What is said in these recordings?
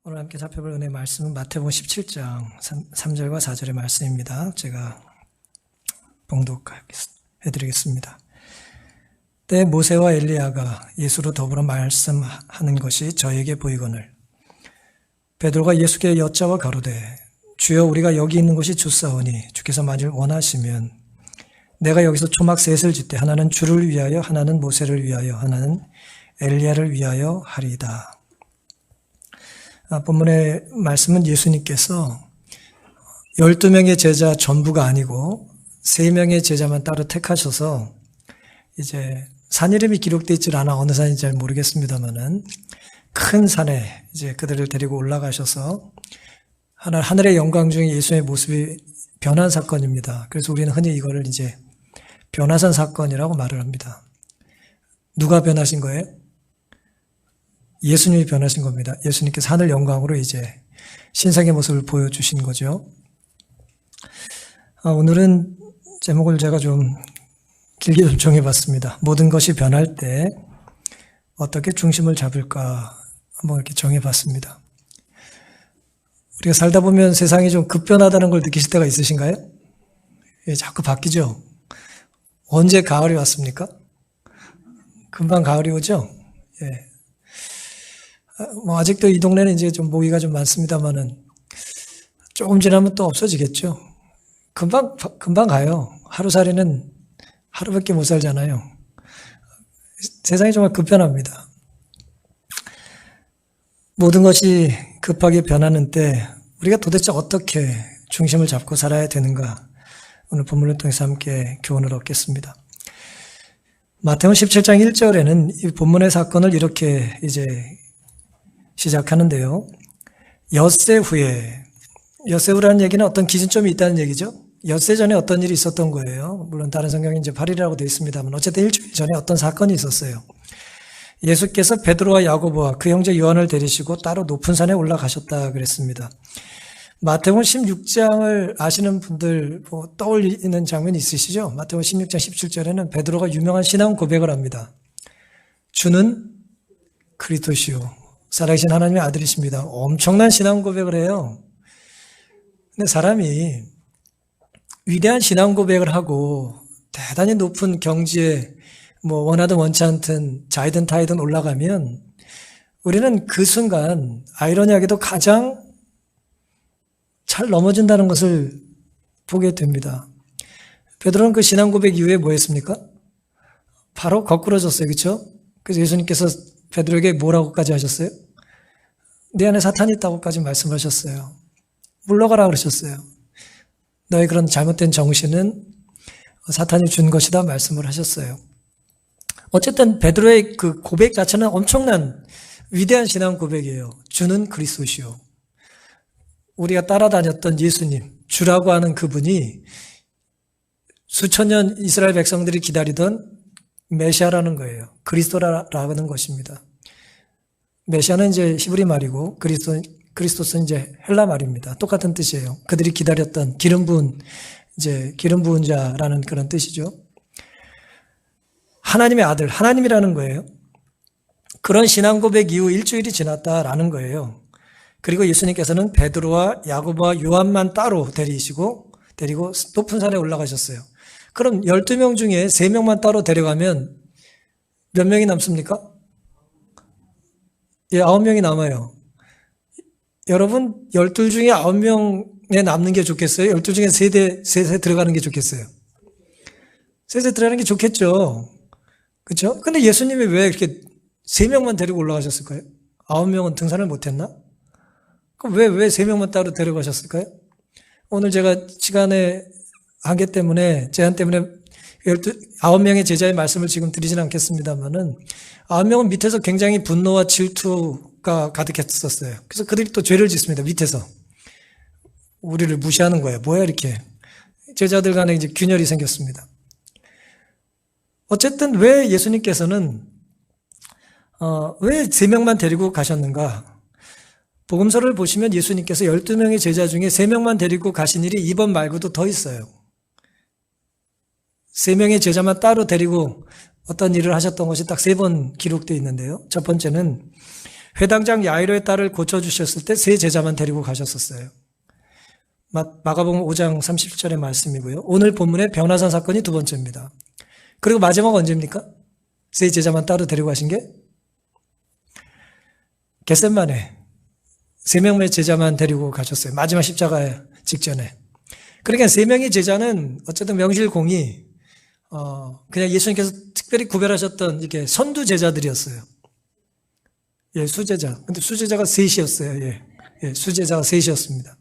오늘 함께 살펴볼 은혜의 말씀은 마태복음 17장 3절과 4절의 말씀입니다. 제가 봉독해드리겠습니다. 때 모세와 엘리야가 예수로 더불어 말씀하는 것이 저에게 보이거늘 베드로가 예수께 여짜와 가로되 주여 우리가 여기 있는 곳이 좋사오니 주께서 만일 원하시면 내가 여기서 초막 셋을 짓되 하나는 주를 위하여 하나는 모세를 위하여 하나는 엘리야를 위하여 하리이다. 본문의 말씀은 예수님께서 12명의 제자 전부가 아니고 3명의 제자만 따로 택하셔서 이제 산 이름이 기록되어 있질 않아 어느 산인지 잘 모르겠습니다만은 큰 산에 이제 그들을 데리고 올라가셔서 하늘의 영광 중에 예수의 모습이 변한 사건입니다. 그래서 우리는 흔히 이거를 이제 변화산 사건이라고 말을 합니다. 누가 변하신 거예요? 예수님이 변하신 겁니다. 예수님께서 하늘 영광으로 이제 신성의 모습을 보여주신 거죠. 오늘은 제목을 제가 좀 길게 좀 정해봤습니다. 모든 것이 변할 때 어떻게 중심을 잡을까 한번 이렇게 정해봤습니다. 우리가 살다 보면 세상이 좀 급변하다는 걸 느끼실 때가 있으신가요? 예, 자꾸 바뀌죠. 언제 가을이 왔습니까? 금방 가을이 오죠? 예. 아직도 이 동네는 이제 좀 모기가 좀 많습니다만은 조금 지나면 또 없어지겠죠. 금방 가요. 하루살이는 하루밖에 못 살잖아요. 세상이 정말 급변합니다. 모든 것이 급하게 변하는 때 우리가 도대체 어떻게 중심을 잡고 살아야 되는가? 오늘 본문을 통해서 함께 교훈을 얻겠습니다. 마태복음 17장 1절에는 이 본문의 사건을 이렇게 이제 시작하는데요. 엿새 후라는 얘기는 어떤 기준점이 있다는 얘기죠. 엿새 전에 어떤 일이 있었던 거예요. 물론 다른 성경에 이제 8일이라고 되어 있습니다만 어쨌든 일주일 전에 어떤 사건이 있었어요. 예수께서 베드로와 야고보와 그 형제 요한을 데리시고 따로 높은 산에 올라가셨다 그랬습니다. 마태복음 16장을 아시는 분들 떠올리는 장면이 있으시죠? 마태복음 16장 17절에는 베드로가 유명한 신앙 고백을 합니다. 주는 그리스도시요 살아계신 하나님의 아들이십니다. 엄청난 신앙 고백을 해요. 근데 사람이 위대한 신앙 고백을 하고 대단히 높은 경지에 원하든 원치 않든 자이든 타이든 올라가면 우리는 그 순간 아이러니하게도 가장 잘 넘어진다는 것을 보게 됩니다. 베드로는 그 신앙 고백 이후에 뭐 했습니까? 바로 거꾸러졌어요. 그렇죠? 그래서 예수님께서 베드로에게 뭐라고까지 하셨어요? 네 안에 사탄이 있다고까지 말씀하셨어요. 물러가라 그러셨어요. 너의 그런 잘못된 정신은 사탄이 준 것이다 말씀을 하셨어요. 어쨌든 베드로의 그 고백 자체는 엄청난 위대한 신앙 고백이에요. 주는 그리스도시요. 우리가 따라다녔던 예수님, 주라고 하는 그분이 수천 년 이스라엘 백성들이 기다리던 메시아라는 거예요. 그리스도라는 것입니다. 메시아는 이제 히브리 말이고 그리스도스는 이제 헬라 말입니다. 똑같은 뜻이에요. 그들이 기다렸던 기름 부은 자라는 그런 뜻이죠. 하나님의 아들, 하나님이라는 거예요. 그런 신앙 고백 이후 일주일이 지났다라는 거예요. 그리고 예수님께서는 베드로와 야고보와 요한만 따로 데리고 높은 산에 올라가셨어요. 그럼 12명 중에 3명만 따로 데려가면 몇 명이 남습니까? 예, 9명이 남아요. 여러분, 12 중에 9명에 남는 게 좋겠어요? 12 중에 셋에 들어가는 게 좋겠어요? 셋에 들어가는 게 좋겠죠. 그렇죠? 근데 예수님이 왜 이렇게 3명만 데리고 올라가셨을까요? 9명은 등산을 못했나? 그럼 왜 3명만 따로 데려가셨을까요? 오늘 제가 시간의 한계 때문에, 제한 때문에 9명의 제자의 말씀을 지금 드리진 않겠습니다만은 9명은 밑에서 굉장히 분노와 질투가 가득했었어요. 그래서 그들이 또 죄를 짓습니다. 밑에서. 우리를 무시하는 거예요. 뭐야 이렇게. 제자들 간에 이제 균열이 생겼습니다. 어쨌든 왜 예수님께서는 왜 3명만 데리고 가셨는가? 복음서를 보시면 예수님께서 12명의 제자 중에 3명만 데리고 가신 일이 이번 말고도 더 있어요. 3명의 제자만 따로 데리고 어떤 일을 하셨던 것이 딱 3번 기록되어 있는데요. 첫 번째는 회당장 야이로의 딸을 고쳐주셨을 때 세 제자만 데리고 가셨었어요. 마가복음 5장 37절의 말씀이고요. 오늘 본문의 변화산 사건이 두 번째입니다. 그리고 마지막 언제입니까? 세 제자만 따로 데리고 가신 게 겟셋마네 세 명의 제자만 데리고 가셨어요. 마지막 십자가 직전에. 그러니까 세 명의 제자는 어쨌든 명실공히 그냥 예수님께서 특별히 구별하셨던 이게 선두 제자들이었어요. 예, 수제자. 근데 수제자가 셋이었어요. 예, 수제자가 셋이었습니다.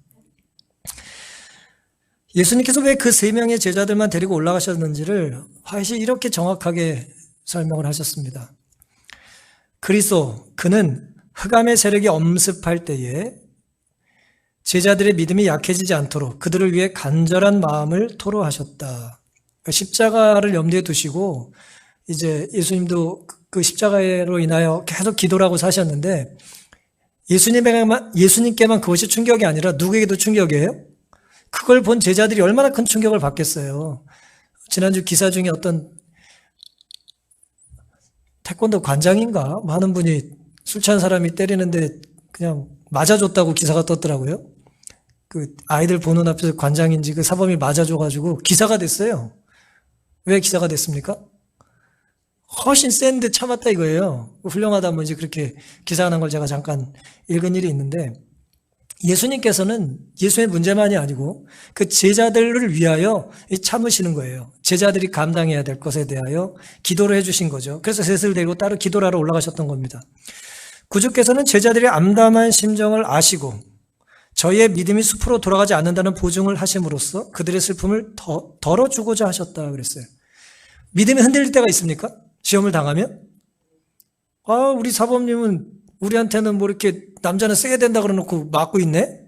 예수님께서 왜 그 세 명의 제자들만 데리고 올라가셨는지를 화시 이렇게 정확하게 설명을 하셨습니다. 그리스도 그는 흑암의 세력이 엄습할 때에 제자들의 믿음이 약해지지 않도록 그들을 위해 간절한 마음을 토로하셨다. 그러니까 십자가를 염두에 두시고 이제 예수님도 그 십자가로 인하여 계속 기도를 하고 사셨는데 예수님께만 그것이 충격이 아니라 누구에게도 충격이에요? 그걸 본 제자들이 얼마나 큰 충격을 받겠어요. 지난주 기사 중에 어떤 태권도 관장인가 하는 분이 술 취한 사람이 때리는데 그냥 맞아줬다고 기사가 떴더라고요. 그 아이들 보는 앞에서 관장인지 그 사범이 맞아줘가지고 기사가 됐어요. 왜 기사가 됐습니까? 훨씬 센데 참았다 이거예요. 훌륭하다 뭐 이제 그렇게 기사가 난 걸 제가 잠깐 읽은 일이 있는데 예수님께서는 예수의 문제만이 아니고 그 제자들을 위하여 참으시는 거예요. 제자들이 감당해야 될 것에 대하여 기도를 해주신 거죠. 그래서 셋을 데리고 따로 기도를 하러 올라가셨던 겁니다. 구주께서는 제자들의 암담한 심정을 아시고 저희의 믿음이 숲으로 돌아가지 않는다는 보증을 하심으로써 그들의 슬픔을 덜어주고자 하셨다 그랬어요. 믿음이 흔들릴 때가 있습니까? 시험을 당하면? 우리 사범님은 우리한테는 뭐 이렇게 남자는 세야 된다 그러놓고 막고 있네?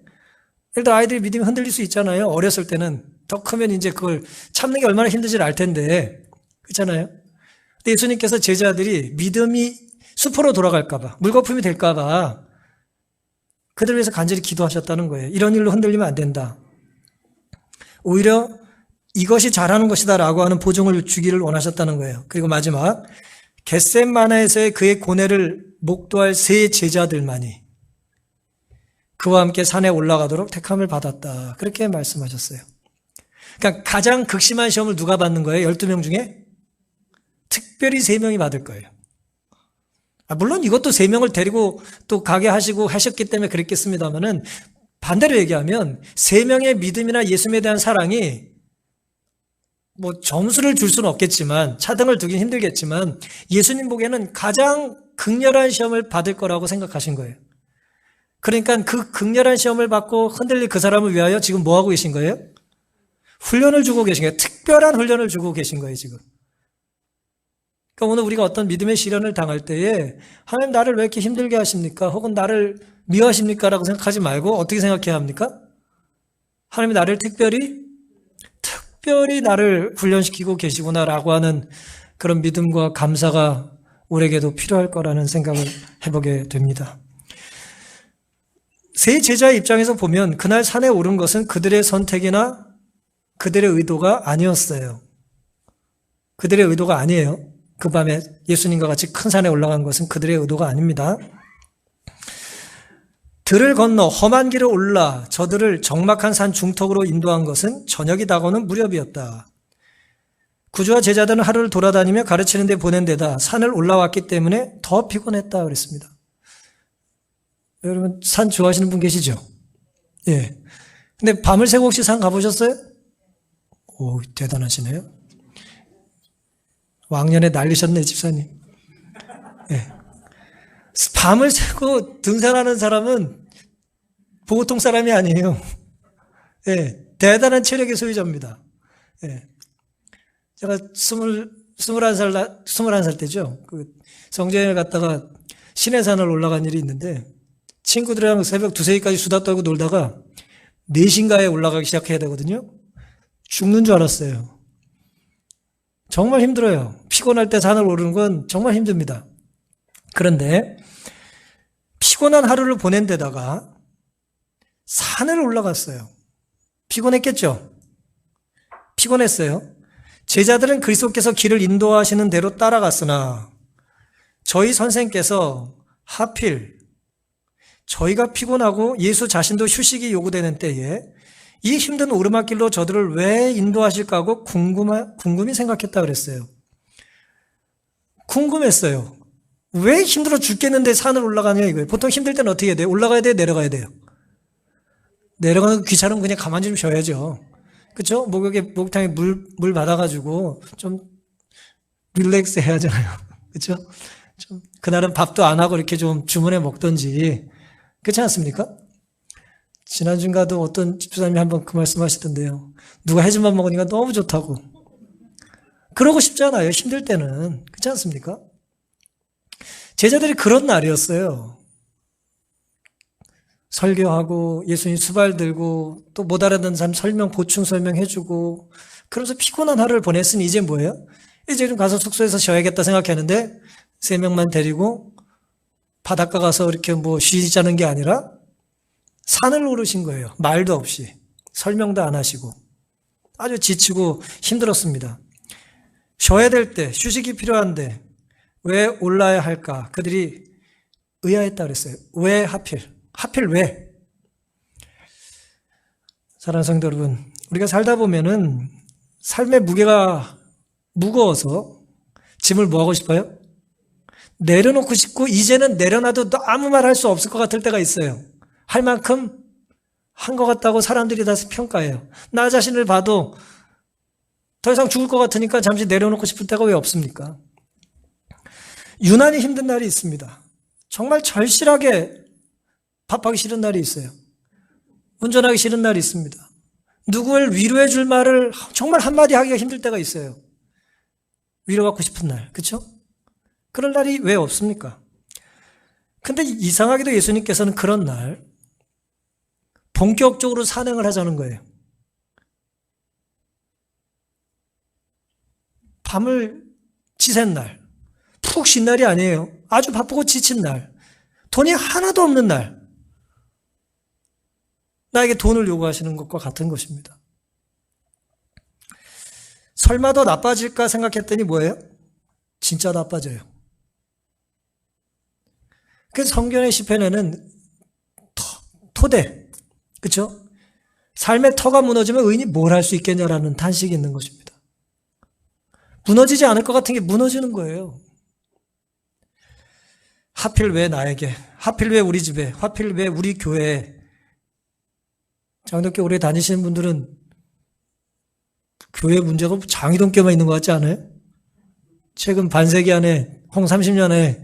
일단 아이들이 믿음이 흔들릴 수 있잖아요. 어렸을 때는. 더 크면 이제 그걸 참는 게 얼마나 힘든지를 알 텐데. 그렇잖아요? 근데 예수님께서 제자들이 믿음이 숲으로 돌아갈까봐, 물거품이 될까봐 그들을 위해서 간절히 기도하셨다는 거예요. 이런 일로 흔들리면 안 된다. 오히려 이것이 잘하는 것이다 라고 하는 보증을 주기를 원하셨다는 거예요. 그리고 마지막 겟셋마네에서의 그의 고뇌를 목도할 세 제자들만이 그와 함께 산에 올라가도록 택함을 받았다. 그렇게 말씀하셨어요. 그러니까 가장 극심한 시험을 누가 받는 거예요? 12명 중에? 특별히 3명이 받을 거예요. 물론 이것도 3명을 데리고 또 가게 하시고 하셨기 때문에 그랬겠습니다만은 반대로 얘기하면 3명의 믿음이나 예수님에 대한 사랑이 뭐 점수를 줄 수는 없겠지만 차등을 두긴 힘들겠지만 예수님 보기에는 가장 극렬한 시험을 받을 거라고 생각하신 거예요. 그러니까 그 극렬한 시험을 받고 흔들릴 그 사람을 위하여 지금 뭐 하고 계신 거예요? 훈련을 주고 계신 거예요. 특별한 훈련을 주고 계신 거예요, 지금. 그러니까 오늘 우리가 어떤 믿음의 시련을 당할 때에 하나님 나를 왜 이렇게 힘들게 하십니까? 혹은 나를 미워하십니까? 라고 생각하지 말고 어떻게 생각해야 합니까? 하나님이 나를 특별히 나를 훈련시키고 계시구나라고 하는 그런 믿음과 감사가 우리에게도 필요할 거라는 생각을 해보게 됩니다. 세 제자의 입장에서 보면 그날 산에 오른 것은 그들의 선택이나 그들의 의도가 아니었어요. 그들의 의도가 아니에요. 그 밤에 예수님과 같이 큰 산에 올라간 것은 그들의 의도가 아닙니다. 들을 건너 험한 길을 올라 저들을 적막한 산 중턱으로 인도한 것은 저녁이 다가오는 무렵이었다. 구주와 제자들은 하루를 돌아다니며 가르치는 데 보낸 데다 산을 올라왔기 때문에 더 피곤했다 그랬습니다. 여러분 산 좋아하시는 분 계시죠? 예. 근데 밤을 새고 혹시 산 가보셨어요? 오, 대단하시네요. 왕년에 날리셨네, 집사님. 예. 밤을 새고 등산하는 사람은 보통 사람이 아니에요. 예. 대단한 체력의 소유자입니다. 예. 제가 21살 때죠. 그 성주여행을 갔다가 신해산을 올라간 일이 있는데 친구들이랑 새벽 2, 3시까지 수다 떨고 놀다가 4시인가에 올라가기 시작해야 되거든요. 죽는 줄 알았어요. 정말 힘들어요. 피곤할 때 산을 오르는 건 정말 힘듭니다. 그런데 피곤한 하루를 보낸 데다가 산을 올라갔어요. 피곤했겠죠? 피곤했어요. 제자들은 그리스도께서 길을 인도하시는 대로 따라갔으나 저희 선생께서 하필 저희가 피곤하고 예수 자신도 휴식이 요구되는 때에 이 힘든 오르막길로 저들을 왜 인도하실까 하고 궁금히 생각했다 그랬어요. 궁금했어요. 왜 힘들어 죽겠는데 산을 올라가냐 이거예요. 보통 힘들 때는 어떻게 해야 돼요? 올라가야 돼요? 내려가야 돼요? 내려가는 거 귀찮으면 그냥 가만히 좀 쉬어야죠. 그렇죠? 목욕탕에 물 받아가지고 좀 릴렉스 해야 하잖아요. 그렇죠? 좀 그날은 밥도 안 하고 이렇게 좀 주문해 먹던지 그렇지 않습니까? 지난주인가도 어떤 집사님이 한번 그 말씀하시던데요. 누가 해준밥 먹으니까 너무 좋다고. 그러고 싶잖아요. 힘들 때는. 그렇지 않습니까? 제자들이 그런 날이었어요. 설교하고 예수님 수발 들고 또 못 알아듣는 사람 보충 설명해주고 그러면서 피곤한 하루를 보냈으니 이제 뭐예요? 이제 좀 가서 숙소에서 쉬어야겠다 생각했는데 3명만 데리고 바닷가 가서 이렇게 쉬자는 게 아니라 산을 오르신 거예요. 말도 없이. 설명도 안 하시고. 아주 지치고 힘들었습니다. 쉬어야 될 때, 휴식이 필요한데 왜 올라야 할까? 그들이 의아했다 그랬어요. 왜 하필? 하필 왜? 사랑하는 성도 여러분, 우리가 살다 보면은 삶의 무게가 무거워서 짐을 뭐 하고 싶어요? 내려놓고 싶고 이제는 내려놔도 아무 말 할 수 없을 것 같을 때가 있어요. 할 만큼 한 것 같다고 사람들이 다 평가해요. 나 자신을 봐도 더 이상 죽을 것 같으니까 잠시 내려놓고 싶을 때가 왜 없습니까? 유난히 힘든 날이 있습니다. 정말 절실하게 밥하기 싫은 날이 있어요. 운전하기 싫은 날이 있습니다. 누구를 위로해 줄 말을 정말 한마디 하기가 힘들 때가 있어요. 위로받고 싶은 날, 그렇죠? 그런 날이 왜 없습니까? 근데 이상하게도 예수님께서는 그런 날 본격적으로 산행을 하자는 거예요. 밤을 지샌 날, 푹 쉰 날이 아니에요. 아주 바쁘고 지친 날, 돈이 하나도 없는 날, 나에게 돈을 요구하시는 것과 같은 것입니다. 설마 더 나빠질까 생각했더니 뭐예요? 진짜 나빠져요. 그래서 성경의 시편에는 토대, 그렇죠? 삶의 터가 무너지면 의인이 뭘 할 수 있겠냐라는 탄식이 있는 것입니다. 무너지지 않을 것 같은 게 무너지는 거예요. 하필 왜 나에게, 하필 왜 우리 집에, 하필 왜 우리 교회에. 장독교 오래 다니시는 분들은 교회 문제가 장이동교만 있는 것 같지 않아요? 최근 반세기 안에, 30년에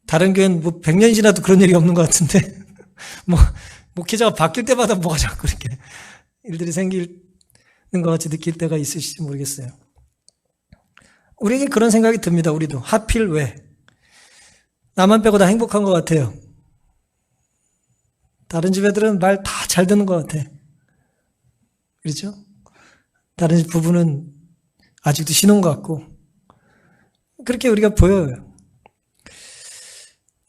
다른 교회는 100년이 지나도 그런 일이 없는 것 같은데 목회자가 바뀔 때마다 뭐가 자꾸 이렇게 일들이 생기는 것 같이 느낄 때가 있으실지 모르겠어요. 우리에게 그런 생각이 듭니다. 우리도 하필 왜? 나만 빼고 다 행복한 것 같아요. 다른 집 애들은 말 다 잘 듣는 것 같아. 그렇죠? 다른 집 부부는 아직도 신혼 같고 그렇게 우리가 보여요.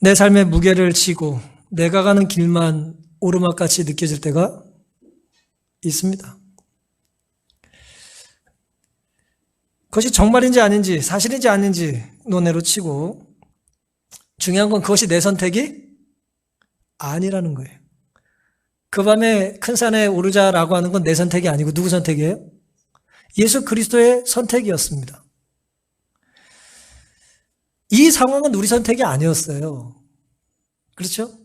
내 삶의 무게를 지고 내가 가는 길만 오르막같이 느껴질 때가 있습니다. 그것이 정말인지 아닌지 사실인지 아닌지 논외로 치고 중요한 건 그것이 내 선택이 아니라는 거예요. 그 밤에 큰 산에 오르자라고 하는 건 내 선택이 아니고 누구 선택이에요? 예수 그리스도의 선택이었습니다. 이 상황은 우리 선택이 아니었어요. 그렇죠?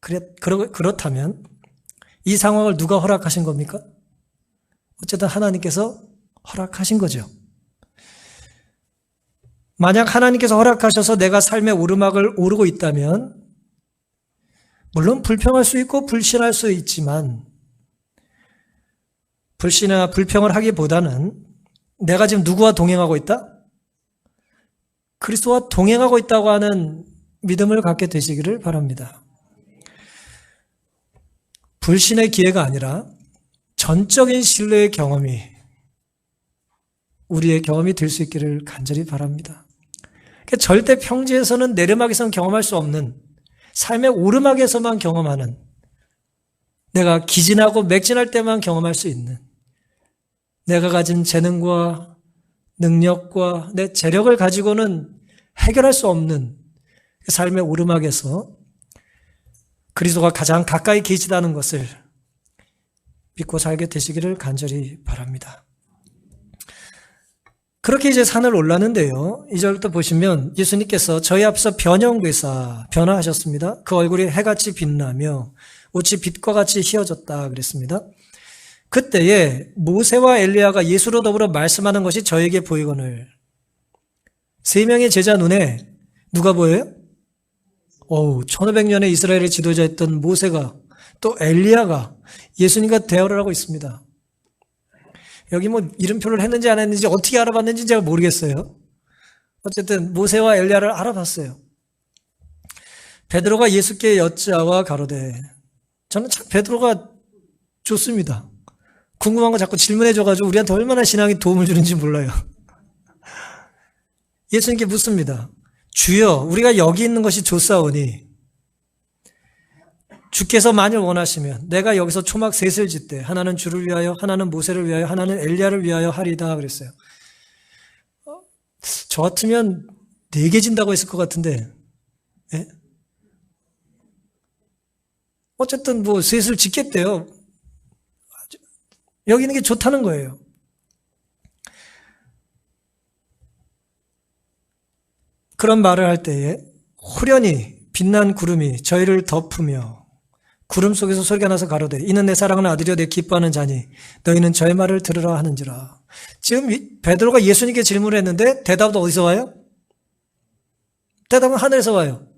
그렇다면 이 상황을 누가 허락하신 겁니까? 어쨌든 하나님께서 허락하신 거죠. 만약 하나님께서 허락하셔서 내가 삶의 오르막을 오르고 있다면 물론 불평할 수 있고 불신할 수 있지만 불신이나 불평을 하기보다는 내가 지금 누구와 동행하고 있다? 그리스도와 동행하고 있다고 하는 믿음을 갖게 되시기를 바랍니다. 불신의 기회가 아니라 전적인 신뢰의 경험이 우리의 경험이 될 수 있기를 간절히 바랍니다. 절대 평지에서는 내리막에서는 경험할 수 없는 삶의 오르막에서만 경험하는 내가 기진하고 맥진할 때만 경험할 수 있는 내가 가진 재능과 능력과 내 재력을 가지고는 해결할 수 없는 삶의 오르막에서 그리스도가 가장 가까이 계시다는 것을 믿고 살게 되시기를 간절히 바랍니다. 그렇게 이제 산을 올랐는데요. 2절부터 보시면 예수님께서 저희 앞에서 변화하셨습니다. 그 얼굴이 해같이 빛나며 옷이 빛과 같이 휘어졌다 그랬습니다. 그때에 모세와 엘리야가 예수로 더불어 말씀하는 것이 저에게 보이거늘. 세 명의 제자 눈에 누가 보여요? 1500년의 이스라엘의 지도자였던 모세가 또 엘리야가 예수님과 대화를 하고 있습니다. 여기 뭐 이름표를 했는지 안 했는지 어떻게 알아봤는지 제가 모르겠어요. 어쨌든 모세와 엘리야를 알아봤어요. 베드로가 예수께 여짜와 가로되, 저는 참 베드로가 좋습니다. 궁금한 거 자꾸 질문해줘가지고 우리한테 얼마나 신앙에 도움을 주는지 몰라요. 예수님께 묻습니다. 주여, 우리가 여기 있는 것이 좋사오니 주께서 만일 원하시면 내가 여기서 초막 셋을 짓되 하나는 주를 위하여, 하나는 모세를 위하여, 하나는 엘리야를 위하여 하리다 그랬어요. 저 같으면 4개 진다고 했을 것 같은데, 예? 어쨌든 뭐 셋을 짓겠대요. 여기 있는 게 좋다는 거예요. 그런 말을 할 때에 호련히 빛난 구름이 저희를 덮으며 구름 속에서 소리가 나서 가로되 이는 내 사랑하는 아들이여 내 기뻐하는 자니 너희는 저의 말을 들으라 하는지라. 지금 베드로가 예수님께 질문을 했는데 대답도 어디서 와요? 대답은 하늘에서 와요.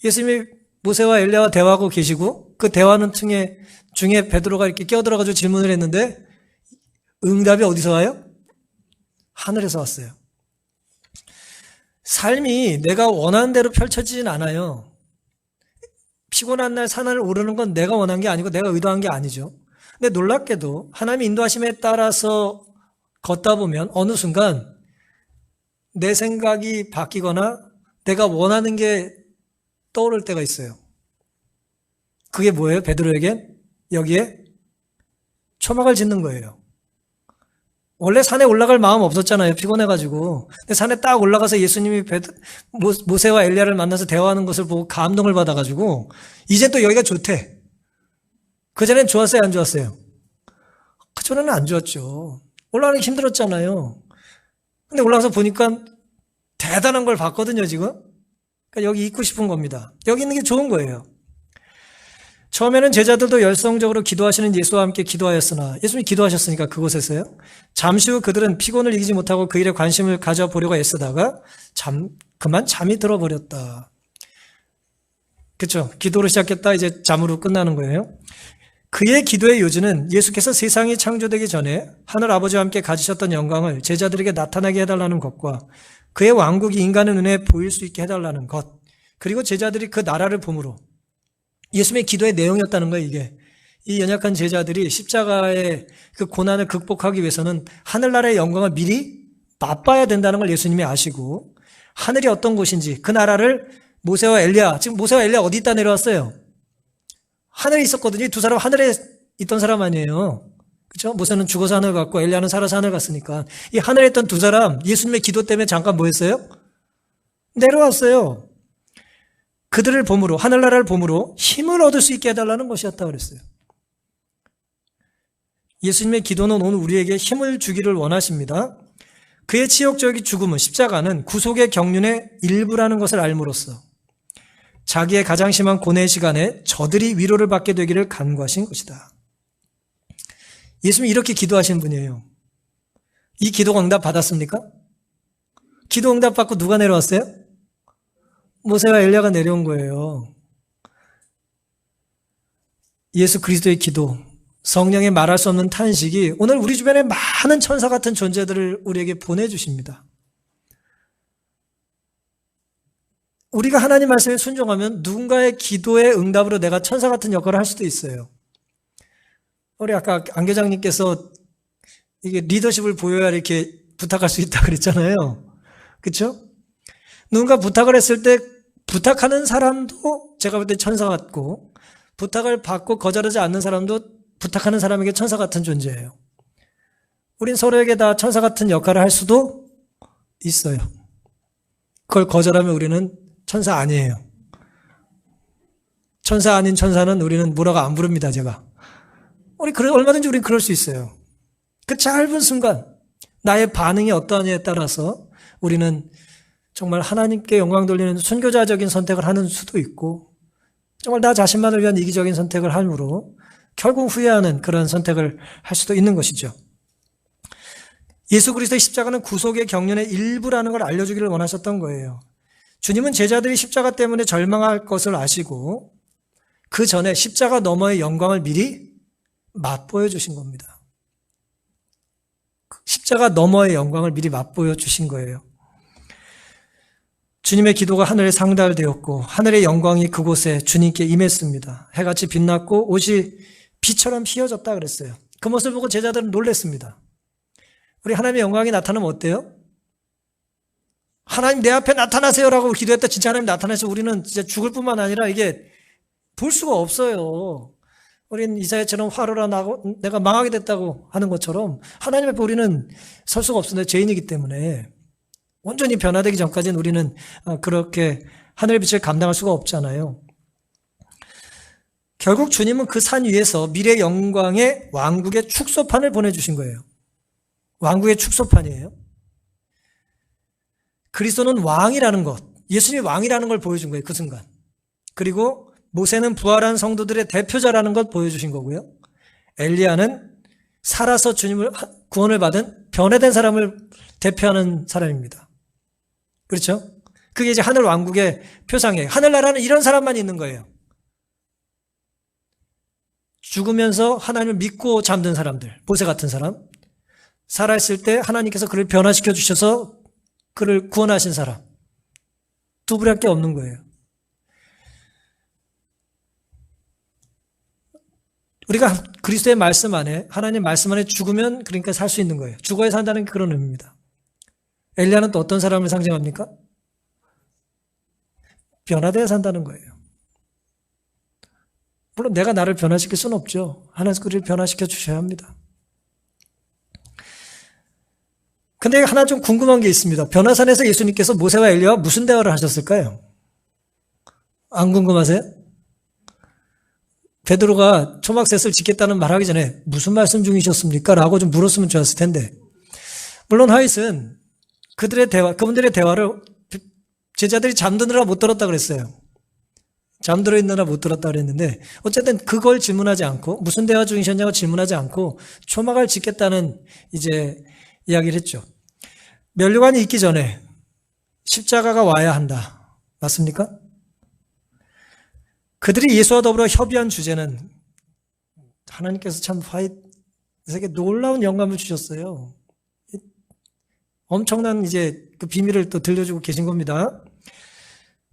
예수님이 모세와 엘리야와 대화하고 계시고 그 대화하는 중에 베드로가 이렇게 끼어들어가지고 질문을 했는데 응답이 어디서 와요? 하늘에서 왔어요. 삶이 내가 원하는 대로 펼쳐지진 않아요. 피곤한 날 산을 오르는 건 내가 원한 게 아니고 내가 의도한 게 아니죠. 근데 놀랍게도 하나님의 인도하심에 따라서 걷다 보면 어느 순간 내 생각이 바뀌거나 내가 원하는 게 떠오를 때가 있어요. 그게 뭐예요? 베드로에겐 여기에 초막을 짓는 거예요. 원래 산에 올라갈 마음 없었잖아요. 피곤해가지고. 근데 산에 딱 올라가서 예수님이 모세와 엘리야를 만나서 대화하는 것을 보고 감동을 받아가지고 이제 또 여기가 좋대. 그전엔 좋았어요? 안 좋았어요? 그전에는 안 좋았죠. 올라가기 힘들었잖아요. 근데 올라가서 보니까 대단한 걸 봤거든요, 지금. 그러니까 여기 있고 싶은 겁니다. 여기 있는 게 좋은 거예요. 처음에는 제자들도 열성적으로 기도하시는 예수와 함께 기도하였으나 예수님이 기도하셨으니까 그곳에서요. 잠시 후 그들은 피곤을 이기지 못하고 그 일에 관심을 가져보려고 애쓰다가 그만 잠이 들어버렸다. 그렇죠? 기도로 시작했다 이제 잠으로 끝나는 거예요. 그의 기도의 요지는 예수께서 세상이 창조되기 전에 하늘 아버지와 함께 가지셨던 영광을 제자들에게 나타나게 해달라는 것과 그의 왕국이 인간의 눈에 보일 수 있게 해달라는 것, 그리고 제자들이 그 나라를 봄으로 예수님의 기도의 내용이었다는 거예요, 이게. 이 연약한 제자들이 십자가의 그 고난을 극복하기 위해서는 하늘나라의 영광을 미리 맛봐야 된다는 걸 예수님이 아시고, 하늘이 어떤 곳인지, 그 나라를 모세와 엘리야, 지금 모세와 엘리야 어디 있다 내려왔어요? 하늘에 있었거든요. 두 사람 하늘에 있던 사람 아니에요. 그렇죠? 모세는 죽어서 하늘 갔고 엘리야는 살아서 하늘 갔으니까. 이 하늘에 있던 두 사람, 예수님의 기도 때문에 잠깐 뭐 했어요? 내려왔어요. 그들을 봄으로, 하늘나라를 봄으로 힘을 얻을 수 있게 해달라는 것이었다 그랬어요. 예수님의 기도는 오늘 우리에게 힘을 주기를 원하십니다. 그의 치욕적인 죽음은, 십자가는 구속의 경륜의 일부라는 것을 알므로써 자기의 가장 심한 고뇌의 시간에 저들이 위로를 받게 되기를 간구하신 것이다. 예수님이 이렇게 기도하신 분이에요. 이 기도가 응답 받았습니까? 기도 응답 받고 누가 내려왔어요? 모세와 엘리야가 내려온 거예요. 예수 그리스도의 기도, 성령의 말할 수 없는 탄식이 오늘 우리 주변에 많은 천사 같은 존재들을 우리에게 보내주십니다. 우리가 하나님 말씀에 순종하면 누군가의 기도의 응답으로 내가 천사 같은 역할을 할 수도 있어요. 우리 아까 안 교장님께서 이게 리더십을 보여야 이렇게 부탁할 수 있다 그랬잖아요. 그렇죠? 누군가 부탁을 했을 때 부탁하는 사람도 제가 볼 때 천사 같고, 부탁을 받고 거절하지 않는 사람도 부탁하는 사람에게 천사 같은 존재예요. 우린 서로에게 다 천사 같은 역할을 할 수도 있어요. 그걸 거절하면 우리는 천사 아니에요. 천사 아닌 천사는 우리는 뭐라고 안 부릅니다, 제가. 얼마든지 우리는 그럴 수 있어요. 그 짧은 순간, 나의 반응이 어떠하냐에 따라서 우리는 정말 하나님께 영광 돌리는 순교자적인 선택을 하는 수도 있고, 정말 나 자신만을 위한 이기적인 선택을 함으로 결국 후회하는 그런 선택을 할 수도 있는 것이죠. 예수 그리스도의 십자가는 구속의 경륜의 일부라는 걸 알려주기를 원하셨던 거예요. 주님은 제자들이 십자가 때문에 절망할 것을 아시고 그 전에 십자가 너머의 영광을 미리 맛보여 주신 겁니다. 십자가 너머의 영광을 미리 맛보여 주신 거예요. 주님의 기도가 하늘에 상달되었고 하늘의 영광이 그곳에 주님께 임했습니다. 해같이 빛났고 옷이 비처럼 휘어졌다 그랬어요. 그 모습을 보고 제자들은 놀랐습니다. 우리 하나님의 영광이 나타나면 어때요? 하나님 내 앞에 나타나세요라고 기도했다 진짜 하나님 나타나서 우리는 진짜 죽을 뿐만 아니라 이게 볼 수가 없어요. 우리는 이사야처럼 화로라 나고 내가 망하게 됐다고 하는 것처럼 하나님 앞에 우리는 설 수가 없습니다. 죄인이기 때문에 온전히 변화되기 전까지는 우리는 그렇게 하늘의 빛을 감당할 수가 없잖아요. 결국 주님은 그 산 위에서 미래 영광의 왕국의 축소판을 보내주신 거예요. 왕국의 축소판이에요. 그리스도는 왕이라는 것, 예수님이 왕이라는 걸 보여준 거예요. 그 순간. 그리고 모세는 부활한 성도들의 대표자라는 것 보여주신 거고요. 엘리야는 살아서 주님을 구원을 받은 변화된 사람을 대표하는 사람입니다. 그렇죠? 그게 이제 하늘 왕국의 표상이에요. 하늘나라는 이런 사람만 있는 거예요. 죽으면서 하나님을 믿고 잠든 사람들, 모세 같은 사람. 살아있을 때 하나님께서 그를 변화시켜 주셔서 그를 구원하신 사람. 두 분밖에 없는 거예요. 우리가 그리스도의 말씀 안에, 하나님 말씀 안에 죽으면 그러니까 살 수 있는 거예요. 죽어야 산다는 게 그런 의미입니다. 엘리야는 또 어떤 사람을 상징합니까? 변화되어 산다는 거예요. 물론 내가 나를 변화시킬 수는 없죠. 하나님께서 그를 변화시켜 주셔야 합니다. 근데 하나 좀 궁금한 게 있습니다. 변화산에서 예수님께서 모세와 엘리야와 무슨 대화를 하셨을까요? 안 궁금하세요? 베드로가 초막셋을 짓겠다는 말하기 전에 무슨 말씀 중이셨습니까? 라고 좀 물었으면 좋았을 텐데. 물론 하여튼 그분들의 대화를 제자들이 잠드느라 못 들었다 그랬어요. 잠들어 있느라 못 들었다 그랬는데 어쨌든 그걸 질문하지 않고 무슨 대화 중이셨냐고 질문하지 않고 초막을 짓겠다는 이제 이야기를 했죠. 면류관이 있기 전에 십자가가 와야 한다. 맞습니까? 그들이 예수와 더불어 협의한 주제는 하나님께서 참 세계 놀라운 영감을 주셨어요. 엄청난 이제 그 비밀을 또 들려주고 계신 겁니다.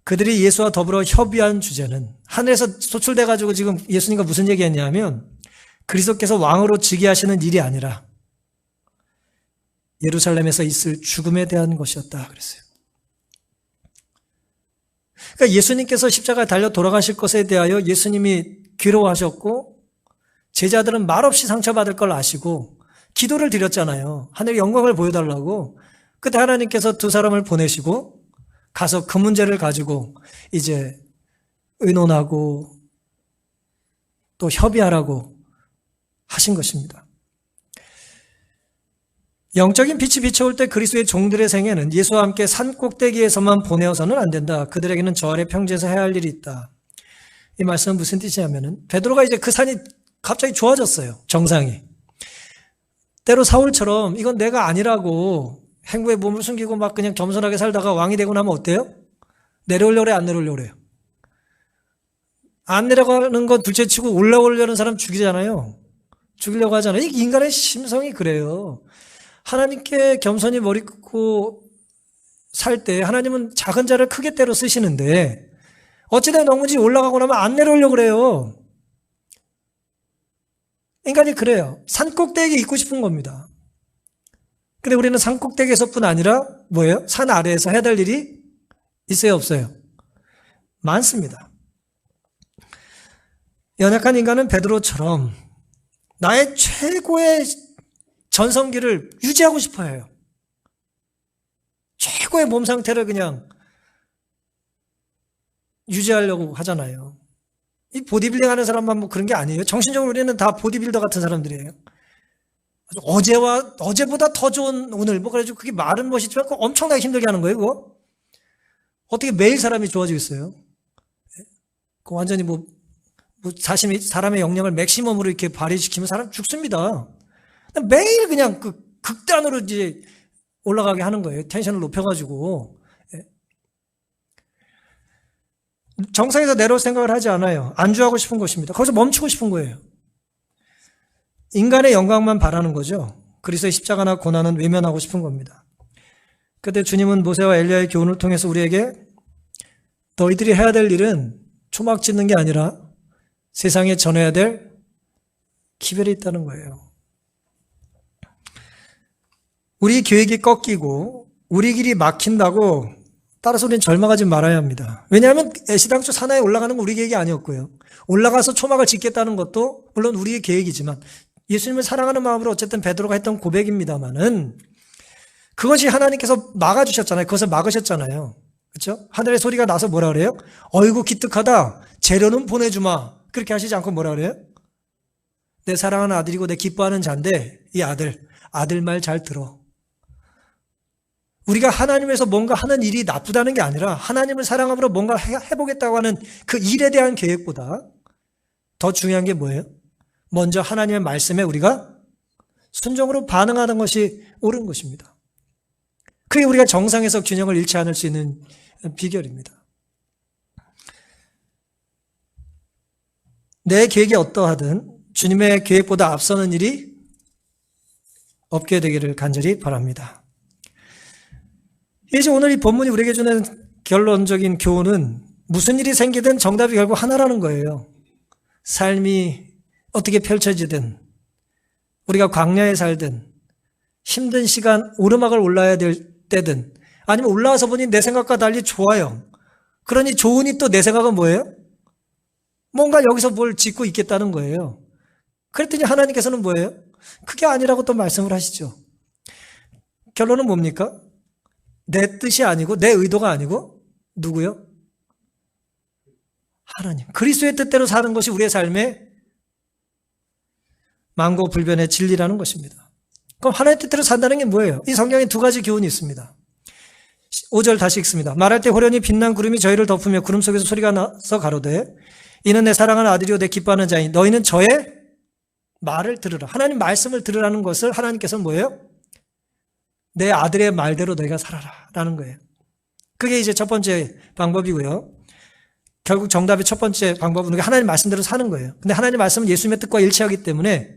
그들이 예수와 더불어 협의한 주제는 하늘에서 소출돼가지고 지금 예수님과 무슨 얘기했냐면 그리스도께서 왕으로 즉위하시는 일이 아니라 예루살렘에서 있을 죽음에 대한 것이었다 그랬어요. 그러니까 예수님께서 십자가에 달려 돌아가실 것에 대하여 예수님이 괴로워하셨고 제자들은 말없이 상처받을 걸 아시고 기도를 드렸잖아요. 하늘의 영광을 보여달라고. 그때 하나님께서 두 사람을 보내시고 가서 그 문제를 가지고 이제 의논하고 또 협의하라고 하신 것입니다. 영적인 빛이 비춰올 때 그리스도의 종들의 생애는 예수와 함께 산 꼭대기에서만 보내어서는 안 된다. 그들에게는 저 아래 평지에서 해야 할 일이 있다. 이 말씀은 무슨 뜻이냐면은 베드로가 이제 그 산이 갑자기 좋아졌어요. 정상이. 때로 사울처럼 이건 내가 아니라고 행부에 몸을 숨기고 막 그냥 겸손하게 살다가 왕이 되고 나면 어때요? 내려오려고 그래, 안 내려오려고 그래요? 안 내려가는 건 둘째치고 올라오려는 사람 죽이잖아요. 죽이려고 하잖아요. 이 인간의 심성이 그래요. 하나님께 겸손히 머리 끄고 살 때 하나님은 작은 자를 크게 때로 쓰시는데 어찌된 너무지 올라가고 나면 안 내려오려고 그래요. 인간이 그래요. 산꼭대기에 있고 싶은 겁니다. 근데 우리는 산꼭대기에서뿐 아니라 뭐예요? 산 아래에서 해야 될 일이 있어요, 없어요? 많습니다. 연약한 인간은 베드로처럼 나의 최고의 전성기를 유지하고 싶어 해요. 최고의 몸 상태를 그냥 유지하려고 하잖아요. 이 보디빌딩 하는 사람만 뭐 그런 게 아니에요. 정신적으로 우리는 다 보디빌더 같은 사람들이에요. 어제보다 더 좋은 오늘, 뭐, 그래가지고 그게 말은 멋있지만 그거 엄청나게 힘들게 하는 거예요, 그거. 어떻게 매일 사람이 좋아지겠어요? 그 완전히 사람의 역량을 맥시멈으로 이렇게 발휘시키면 사람 죽습니다. 매일 그냥 그 극단으로 이제 올라가게 하는 거예요. 텐션을 높여가지고. 정상에서 내려올 생각을 하지 않아요. 안주하고 싶은 것입니다. 거기서 멈추고 싶은 거예요. 인간의 영광만 바라는 거죠. 그리스도의 십자가나 고난은 외면하고 싶은 겁니다. 그때 주님은 모세와 엘리야의 교훈을 통해서 우리에게 너희들이 해야 될 일은 초막 짓는 게 아니라 세상에 전해야 될 기별이 있다는 거예요. 우리 계획이 꺾이고 우리 길이 막힌다고 따라서 우리는 절망하지 말아야 합니다. 왜냐하면 애시당초 산하에 올라가는 건 우리 계획이 아니었고요. 올라가서 초막을 짓겠다는 것도 물론 우리의 계획이지만 예수님을 사랑하는 마음으로 어쨌든 베드로가 했던 고백입니다만은 그것이 하나님께서 막아주셨잖아요. 그것을 막으셨잖아요. 그렇죠? 하늘의 소리가 나서 뭐라 그래요? 어이구 기특하다. 재료는 보내주마. 그렇게 하시지 않고 뭐라 그래요? 내 사랑하는 아들이고 내 기뻐하는 자인데 이 아들 말 잘 들어. 우리가 하나님에서 뭔가 하는 일이 나쁘다는 게 아니라 하나님을 사랑함으로 뭔가 해보겠다고 하는 그 일에 대한 계획보다 더 중요한 게 뭐예요? 먼저 하나님의 말씀에 우리가 순종으로 반응하는 것이 옳은 것입니다. 그게 우리가 정상에서 균형을 잃지 않을 수 있는 비결입니다. 내 계획이 어떠하든 주님의 계획보다 앞서는 일이 없게 되기를 간절히 바랍니다. 이제 오늘 이 본문이 우리에게 주는 결론적인 교훈은 무슨 일이 생기든 정답이 결국 하나라는 거예요. 삶이 어떻게 펼쳐지든 우리가 광야에 살든 힘든 시간 오르막을 올라야 될 때든 아니면 올라와서 보니 내 생각과 달리 좋아요. 그러니 좋으니 또 내 생각은 뭐예요? 뭔가 여기서 뭘 짓고 있겠다는 거예요. 그랬더니 하나님께서는 뭐예요? 그게 아니라고 또 말씀을 하시죠. 결론은 뭡니까? 내 뜻이 아니고 내 의도가 아니고 누구요? 하나님. 그리스도의 뜻대로 사는 것이 우리의 삶의 만고불변의 진리라는 것입니다. 그럼 하나님의 뜻대로 산다는 게 뭐예요? 이 성경에 두 가지 교훈이 있습니다. 5절 다시 읽습니다. 말할 때 호련히 빛난 구름이 저희를 덮으며 구름 속에서 소리가 나서 가로되 이는 내 사랑하는 아들이요 내 기뻐하는 자니 너희는 저의 말을 들으라. 하나님 말씀을 들으라는 것을 하나님께서는 뭐예요? 내 아들의 말대로 너희가 살아라 라는 거예요. 그게 이제 첫 번째 방법이고요. 결국 정답의 첫 번째 방법은 우리가 하나님 말씀대로 사는 거예요. 근데 하나님 말씀은 예수님의 뜻과 일치하기 때문에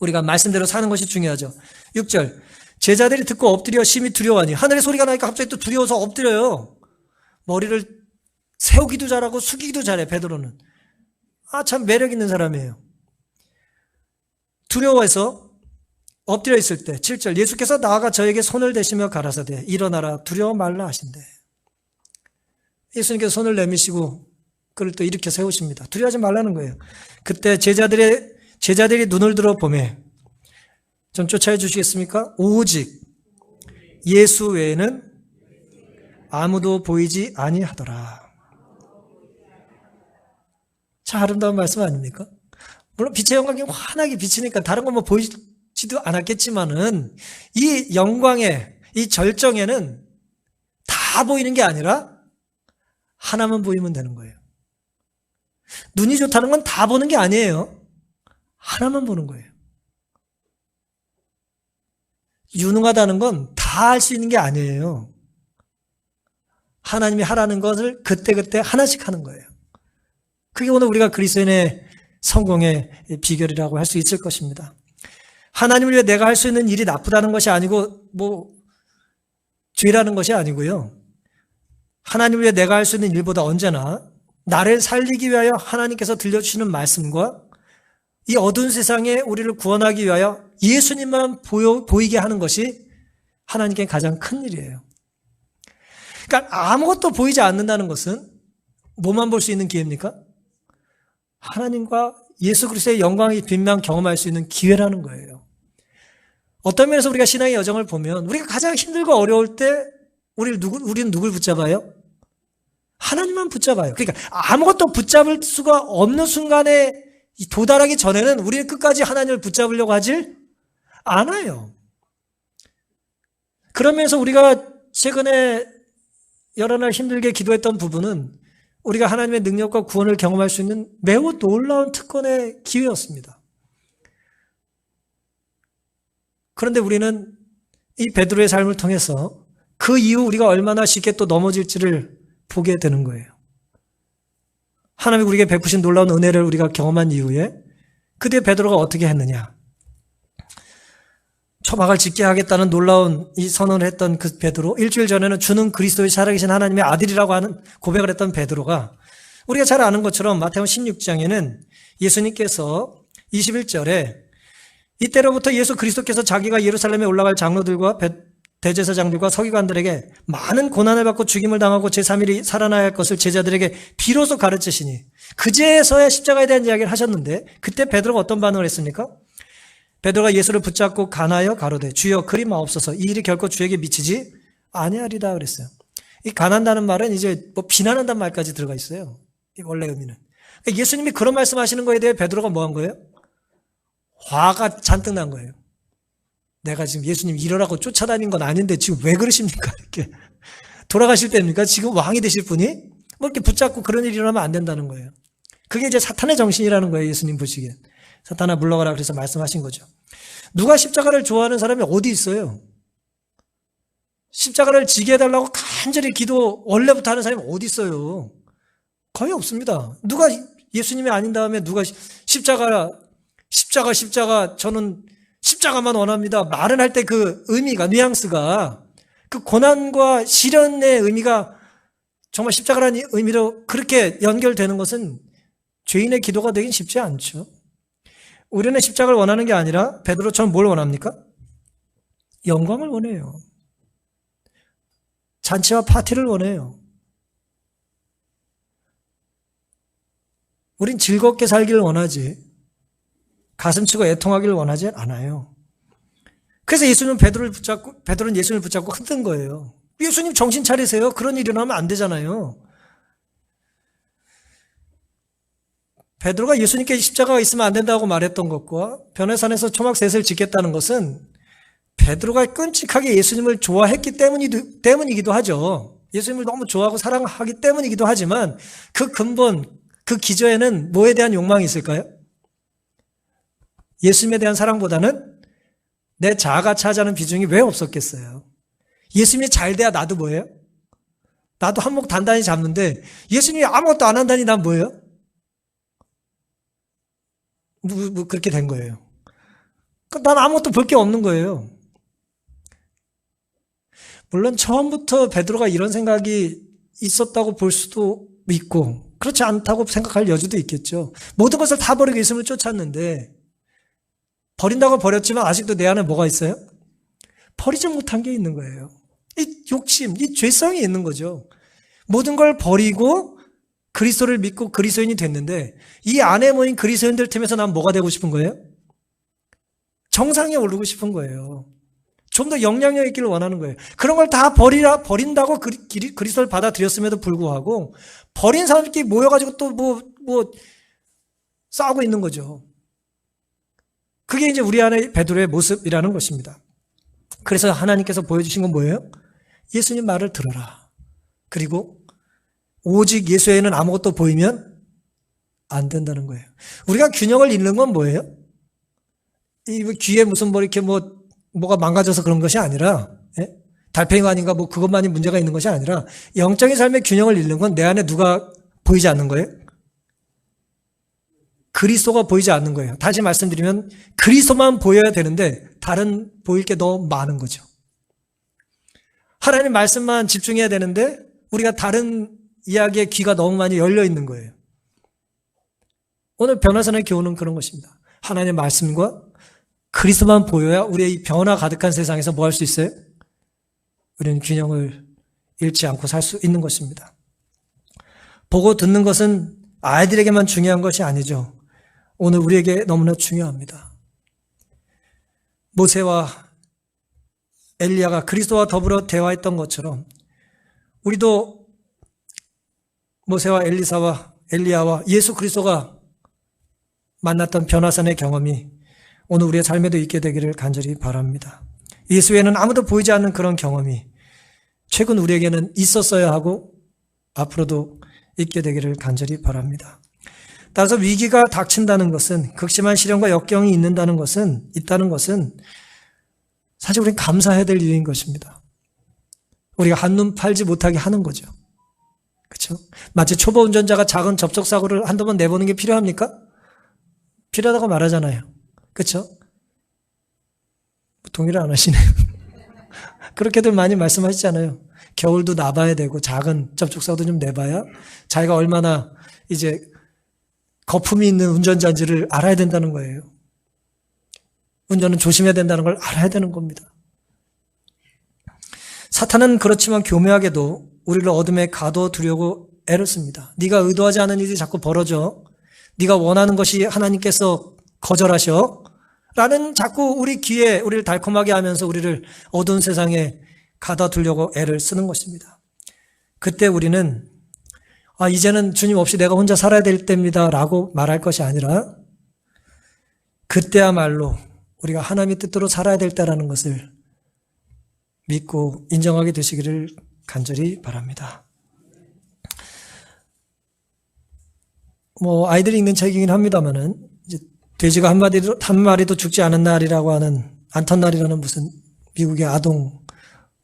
우리가 말씀대로 사는 것이 중요하죠. 6절 제자들이 듣고 엎드려 심히 두려워하니 하늘의 소리가 나니까 갑자기 또 두려워서 엎드려요. 머리를 세우기도 잘하고 숙이기도 잘해 베드로는. 참 매력 있는 사람이에요. 두려워해서 엎드려 있을 때 7절 예수께서 나아가 저에게 손을 대시며 가라사대 일어나라 두려워 말라 하신대. 예수님께서 손을 내미시고 그를 또 일으켜 세우십니다. 두려워하지 말라는 거예요. 그때 제자들이 눈을 들어 보매 좀 쫓아해 주시겠습니까? 오직 예수 외에는 아무도 보이지 아니하더라. 참 아름다운 말씀 아닙니까? 물론 빛의 영광이 환하게 비치니까 다른 건 뭐 보이지도 않았겠지만은 이 영광의 이 절정에는 다 보이는 게 아니라 하나만 보이면 되는 거예요. 눈이 좋다는 건 다 보는 게 아니에요. 하나만 보는 거예요. 유능하다는 건 다 할 수 있는 게 아니에요. 하나님이 하라는 것을 그때그때 하나씩 하는 거예요. 그게 오늘 우리가 그리스도인의 성공의 비결이라고 할 수 있을 것입니다. 하나님을 위해 내가 할 수 있는 일이 나쁘다는 것이 아니고 죄라는 것이 아니고요. 하나님을 위해 내가 할 수 있는 일보다 언제나 나를 살리기 위하여 하나님께서 들려주시는 말씀과 이 어두운 세상에 우리를 구원하기 위하여 예수님만 보이게 하는 것이 하나님께 가장 큰 일이에요. 그러니까 아무것도 보이지 않는다는 것은 뭐만 볼 수 있는 기회입니까? 하나님과 예수 그리스도의 영광의 빛만 경험할 수 있는 기회라는 거예요. 어떤 면에서 우리가 신앙의 여정을 보면 우리가 가장 힘들고 어려울 때 우리는 누굴 붙잡아요? 하나님만 붙잡아요. 그러니까 아무것도 붙잡을 수가 없는 순간에 도달하기 전에는 우리는 끝까지 하나님을 붙잡으려고 하질 않아요. 그러면서 우리가 최근에 여러 날 힘들게 기도했던 부분은 우리가 하나님의 능력과 구원을 경험할 수 있는 매우 놀라운 특권의 기회였습니다. 그런데 우리는 이 베드로의 삶을 통해서 그 이후 우리가 얼마나 쉽게 또 넘어질지를 보게 되는 거예요. 하나님이 우리에게 베푸신 놀라운 은혜를 우리가 경험한 이후에 그때 베드로가 어떻게 했느냐. 초막을 짓게 하겠다는 놀라운 이 선언을 했던 그 베드로, 일주일 전에는 주는 그리스도의 살아계신 하나님의 아들이라고 하는 고백을 했던 베드로가 우리가 잘 아는 것처럼 마태복음 16장에는 예수님께서 21절에 이때로부터 예수 그리스도께서 자기가 예루살렘에 올라갈 장로들과 대제사장들과 서기관들에게 많은 고난을 받고 죽임을 당하고 제3일이 살아나야 할 것을 제자들에게 비로소 가르치시니 그제서야 십자가에 대한 이야기를 하셨는데 그때 베드로가 어떤 반응을 했습니까? 베드로가 예수를 붙잡고 간하여 가로되 주여 그리 마옵소서 이 일이 결코 주에게 미치지 아니하리다 그랬어요. 이 간한다는 말은 이제 뭐 비난한다는 말까지 들어가 있어요. 이 원래 의미는. 그러니까 예수님이 그런 말씀하시는 거에 대해 베드로가 뭐 한 거예요? 화가 잔뜩 난 거예요. 내가 지금 예수님 이러라고 쫓아다닌 건 아닌데 지금 왜 그러십니까? 이렇게 돌아가실 때입니까? 지금 왕이 되실 분이 뭐 이렇게 붙잡고 그런 일이 일어나면 안 된다는 거예요. 그게 이제 사탄의 정신이라는 거예요. 예수님 보시기엔. 사탄아 물러가라 그래서 말씀하신 거죠. 누가 십자가를 좋아하는 사람이 어디 있어요? 십자가를 지게 해달라고 간절히 기도 원래부터 하는 사람이 어디 있어요? 거의 없습니다. 누가 예수님이 아닌 다음에 누가 십자가 저는 십자가만 원합니다. 말을 할 때 그 의미가 뉘앙스가 그 고난과 시련의 의미가 정말 십자가라는 의미로 그렇게 연결되는 것은 죄인의 기도가 되긴 쉽지 않죠. 우리는 십자가를 원하는 게 아니라 베드로처럼 뭘 원합니까? 영광을 원해요. 잔치와 파티를 원해요. 우린 즐겁게 살기를 원하지 가슴 치고 애통하기를 원하지 않아요. 그래서 베드로는 예수님을 붙잡고 흔든 거예요. 예수님 정신 차리세요. 그런 일이 일어나면 안 되잖아요. 베드로가 예수님께 십자가가 있으면 안 된다고 말했던 것과 변호산에서 초막셋을 짓겠다는 것은 베드로가 끔찍하게 예수님을 좋아했기 때문이기도 하죠. 예수님을 너무 좋아하고 사랑하기 때문이기도 하지만 그 근본, 그 기저에는 뭐에 대한 욕망이 있을까요? 예수님에 대한 사랑보다는 내 자아가 차지하는 비중이 왜 없었겠어요? 예수님이 잘 돼야 나도 뭐예요? 나도 한몫 단단히 잡는데 예수님이 아무것도 안 한다니 난 뭐예요? 그렇게 된 거예요. 난 아무것도 볼 게 없는 거예요. 물론 처음부터 베드로가 이런 생각이 있었다고 볼 수도 있고 그렇지 않다고 생각할 여지도 있겠죠. 모든 것을 다 버리고 예수님을 쫓았는데 버린다고 버렸지만 아직도 내 안에 뭐가 있어요? 버리지 못한 게 있는 거예요. 이 욕심, 이 죄성이 있는 거죠. 모든 걸 버리고 그리스도를 믿고 그리스도인이 됐는데 이 안에 모인 그리스도인들 틈에서 난 뭐가 되고 싶은 거예요? 정상에 오르고 싶은 거예요. 좀 더 영향력 있기를 원하는 거예요. 그런 걸 다 버린다고 그리스도를 받아들였음에도 불구하고 버린 사람들끼리 모여가지고 또 싸우고 있는 거죠. 그게 이제 우리 안에 베드로의 모습이라는 것입니다. 그래서 하나님께서 보여주신 건 뭐예요? 예수님 말을 들어라. 그리고 오직 예수 외에는 아무것도 보이면 안 된다는 거예요. 우리가 균형을 잃는 건 뭐예요? 이 귀에 무슨 이렇게 뭐가 망가져서 그런 것이 아니라, 예? 달팽이가 아닌가 그것만이 문제가 있는 것이 아니라 영적인 삶의 균형을 잃는 건 내 안에 누가 보이지 않는 거예요? 그리스도가 보이지 않는 거예요. 다시 말씀드리면 그리스도만 보여야 되는데 다른 보일 게 너무 많은 거죠. 하나님 말씀만 집중해야 되는데 우리가 다른 이야기에 귀가 너무 많이 열려 있는 거예요. 오늘 변화선의 교훈은 그런 것입니다. 하나님의 말씀과 그리스도만 보여야 우리의 이 변화 가득한 세상에서 뭐 할 수 있어요? 우리는 균형을 잃지 않고 살 수 있는 것입니다. 보고 듣는 것은 아이들에게만 중요한 것이 아니죠. 오늘 우리에게 너무나 중요합니다. 모세와 엘리야가 그리스도와 더불어 대화했던 것처럼 우리도 모세와 엘리야와 예수 그리스도가 만났던 변화산의 경험이 오늘 우리의 삶에도 있게 되기를 간절히 바랍니다. 예수 외에는 아무도 보이지 않는 그런 경험이 최근 우리에게는 있었어야 하고 앞으로도 있게 되기를 간절히 바랍니다. 따라서 위기가 닥친다는 것은, 극심한 시련과 역경이 있다는 것은 사실 우리는 감사해야 될 일인 것입니다. 우리가 한눈 팔지 못하게 하는 거죠. 그렇죠? 마치 초보 운전자가 작은 접촉사고를 한두 번 내보는 게 필요합니까? 필요하다고 말하잖아요. 그렇죠? 동의를 안 하시네요. 그렇게들 많이 말씀하시잖아요. 겨울도 나봐야 되고 작은 접촉사고도 좀 내봐야 자기가 얼마나 이제 거품이 있는 운전자인지를 알아야 된다는 거예요. 운전은 조심해야 된다는 걸 알아야 되는 겁니다. 사탄은 그렇지만 교묘하게도 우리를 어둠에 가둬두려고 애를 씁니다. 네가 의도하지 않은 일이 자꾸 벌어져. 네가 원하는 것이 하나님께서 거절하셔. 라는 자꾸 우리 귀에 우리를 달콤하게 하면서 우리를 어두운 세상에 가둬두려고 애를 쓰는 것입니다. 그때 우리는 이제는 주님 없이 내가 혼자 살아야 될 때입니다 라고 말할 것이 아니라 그때야말로 우리가 하나님의 뜻대로 살아야 될 때라는 것을 믿고 인정하게 되시기를 간절히 바랍니다. 아이들이 읽는 책이긴 합니다만은 이제 돼지가 한 마리도 죽지 않은 날이라고 하는 안턴날이라는 무슨 미국의 아동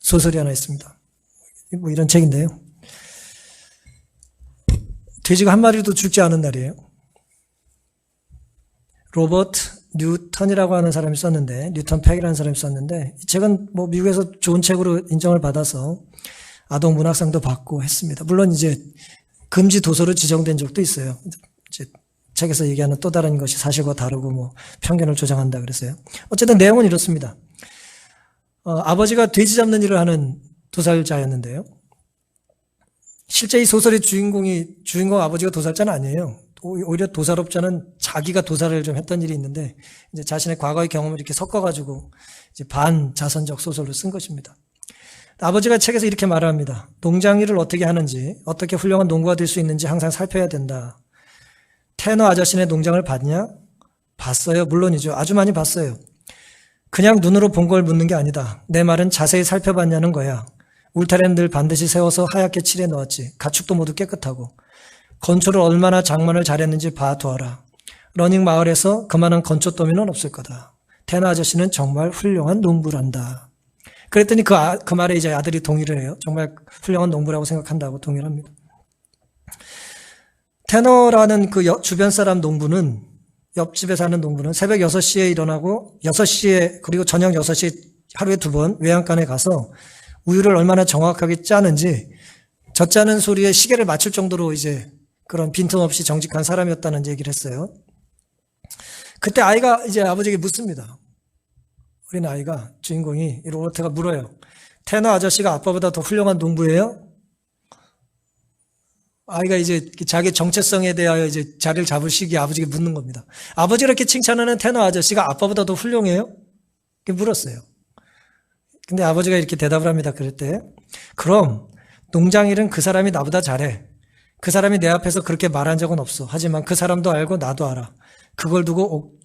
소설이 하나 있습니다. 이런 책인데요. 돼지가 한 마리도 죽지 않은 날이에요. 로버트 뉴턴이라고 하는 사람이 썼는데, 뉴턴 팩이라는 사람이 썼는데, 이 책은 미국에서 좋은 책으로 인정을 받아서 아동 문학상도 받고 했습니다. 물론 이제 금지 도서로 지정된 적도 있어요. 이제 책에서 얘기하는 또 다른 것이 사실과 다르고 편견을 조장한다 그랬어요. 어쨌든 내용은 이렇습니다. 아버지가 돼지 잡는 일을 하는 도살자였는데요. 실제 이 소설의 주인공 아버지가 도살자는 아니에요. 오히려 도살업자는 자기가 도살을 좀 했던 일이 있는데 이제 자신의 과거의 경험을 이렇게 섞어가지고 이제 반자선적 소설로 쓴 것입니다. 아버지가 책에서 이렇게 말을 합니다. 농장 일을 어떻게 하는지, 어떻게 훌륭한 농부가 될 수 있는지 항상 살펴야 된다. 테너 아저씨네 농장을 봤냐? 봤어요. 물론이죠. 아주 많이 봤어요. 그냥 눈으로 본 걸 묻는 게 아니다. 내 말은 자세히 살펴봤냐는 거야. 울타리는 늘 반드시 세워서 하얗게 칠해 넣었지. 가축도 모두 깨끗하고. 건초를 얼마나 장만을 잘했는지 봐두어라. 러닝 마을에서 그만한 건초 더미는 없을 거다. 테너 아저씨는 정말 훌륭한 농부란다. 그랬더니 그 말에 이제 아들이 동의를 해요. 정말 훌륭한 농부라고 생각한다고 동의를 합니다. 테너라는 그 주변 사람 농부는, 옆집에 사는 농부는 새벽 6시에 일어나고 6시에 그리고 저녁 6시에 하루에 2번 외양간에 가서 우유를 얼마나 정확하게 짜는지 저 짜는 소리에 시계를 맞출 정도로 이제 그런 빈틈없이 정직한 사람이었다는 얘기를 했어요. 그때 아이가 이제 아버지에게 묻습니다. 어린 아이가, 주인공이, 이 로버트가 물어요. 테너 아저씨가 아빠보다 더 훌륭한 농부예요? 아이가 이제 자기 정체성에 대하여 이제 자리를 잡을 시기에 아버지에게 묻는 겁니다. 아버지가 이렇게 칭찬하는 테너 아저씨가 아빠보다 더 훌륭해요? 이렇게 물었어요. 근데 아버지가 이렇게 대답을 합니다. 그럴 때, 그럼 농장일은 그 사람이 나보다 잘해. 그 사람이 내 앞에서 그렇게 말한 적은 없어. 하지만 그 사람도 알고 나도 알아. 그걸 두고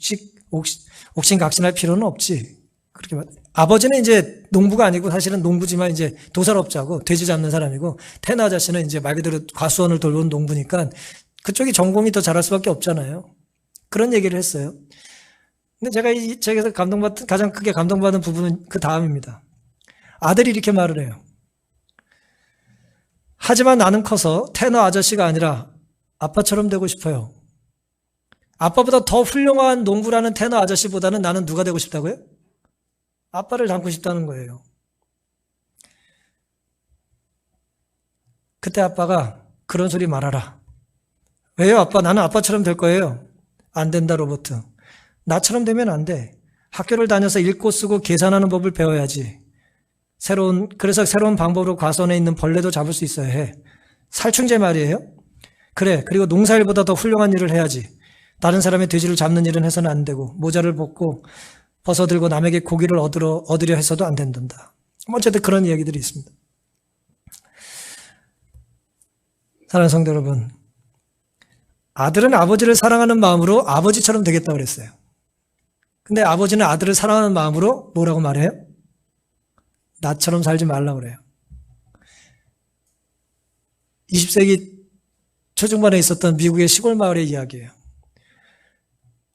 옥신각신할 필요는 없지. 그렇게 아버지는 이제 농부가 아니고 사실은 농부지만 이제 도살업자고 돼지 잡는 사람이고, 테너 아저씨는 이제 말 그대로 과수원을 돌보는 농부니까 그쪽이 전공이 더 잘할 수밖에 없잖아요. 그런 얘기를 했어요. 근데 제가 이 책에서 가장 크게 감동받은 부분은 그 다음입니다. 아들이 이렇게 말을 해요. 하지만 나는 커서 테너 아저씨가 아니라 아빠처럼 되고 싶어요. 아빠보다 더 훌륭한 농부라는 테너 아저씨보다는 나는 누가 되고 싶다고요? 아빠를 닮고 싶다는 거예요. 그때 아빠가 그런 소리 말하라. 왜요, 아빠? 나는 아빠처럼 될 거예요. 안 된다, 로버트. 나처럼 되면 안 돼. 학교를 다녀서 읽고 쓰고 계산하는 법을 배워야지. 그래서 새로운 방법으로 과수원에 있는 벌레도 잡을 수 있어야 해. 살충제 말이에요? 그래, 그리고 농사일보다 더 훌륭한 일을 해야지. 다른 사람의 돼지를 잡는 일은 해서는 안 되고, 모자를 벗어들고 남에게 고기를 얻으려 해서도 안 된단다. 어쨌든 그런 이야기들이 있습니다. 사랑하는 성도 여러분, 아들은 아버지를 사랑하는 마음으로 아버지처럼 되겠다고 그랬어요. 근데 아버지는 아들을 사랑하는 마음으로 뭐라고 말해요? 나처럼 살지 말라고 그래요. 20세기 초중반에 있었던 미국의 시골 마을의 이야기예요.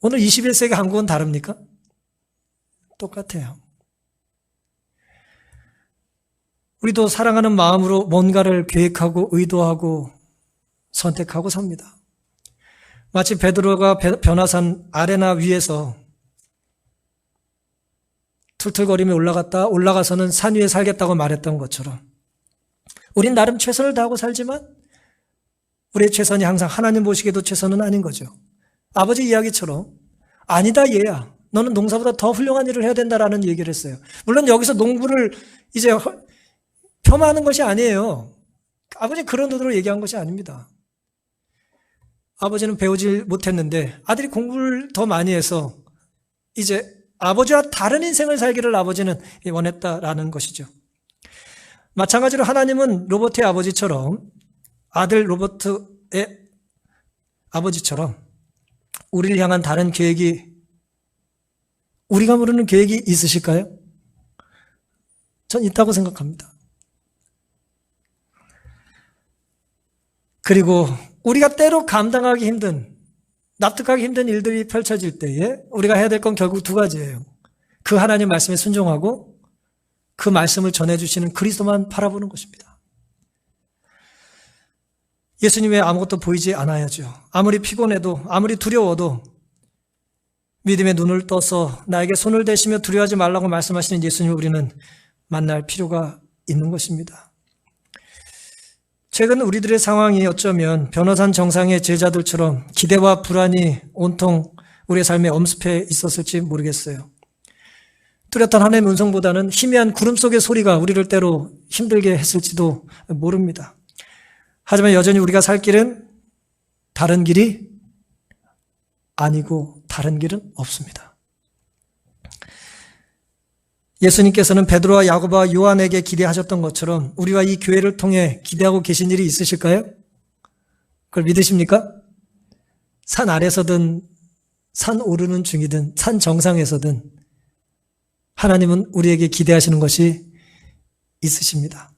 오늘 21세기 한국은 다릅니까? 똑같아요. 우리도 사랑하는 마음으로 뭔가를 계획하고 의도하고 선택하고 삽니다. 마치 베드로가 변화산 아레나 위에서 툴툴거리며 올라가서는 산 위에 살겠다고 말했던 것처럼 우린 나름 최선을 다하고 살지만 우리의 최선이 항상 하나님 보시기에도 최선은 아닌 거죠. 아버지 이야기처럼 아니다 얘야, 너는 농사보다 더 훌륭한 일을 해야 된다라는 얘기를 했어요. 물론 여기서 농부를 이제 폄하하는 것이 아니에요. 아버지 그런 의도로 얘기한 것이 아닙니다. 아버지는 배우지 못했는데 아들이 공부를 더 많이 해서 이제 아버지와 다른 인생을 살기를 아버지는 원했다라는 것이죠. 마찬가지로 하나님은 로봇의 아버지처럼 아들 로봇의 아버지처럼 우리를 향한 다른 계획이 우리가 모르는 계획이 있으실까요? 전 있다고 생각합니다. 그리고 우리가 때로 감당하기 힘든, 납득하기 힘든 일들이 펼쳐질 때에 우리가 해야 될 건 결국 두 가지예요. 그 하나님 말씀에 순종하고 그 말씀을 전해주시는 그리스도만 바라보는 것입니다. 예수님의 아무것도 보이지 않아야죠. 아무리 피곤해도 아무리 두려워도 믿음의 눈을 떠서 나에게 손을 대시며 두려워하지 말라고 말씀하시는 예수님을 우리는 만날 필요가 있는 것입니다. 최근 우리들의 상황이 어쩌면 변호산 정상의 제자들처럼 기대와 불안이 온통 우리의 삶에 엄습해 있었을지 모르겠어요. 뚜렷한 하나님의 음성보다는 희미한 구름 속의 소리가 우리를 때로 힘들게 했을지도 모릅니다. 하지만 여전히 우리가 살 길은 다른 길이 아니고 다른 길은 없습니다. 예수님께서는 베드로와 야고보와 요한에게 기대하셨던 것처럼 우리와 이 교회를 통해 기대하고 계신 일이 있으실까요? 그걸 믿으십니까? 산 아래서든 산 오르는 중이든 산 정상에서든 하나님은 우리에게 기대하시는 것이 있으십니다.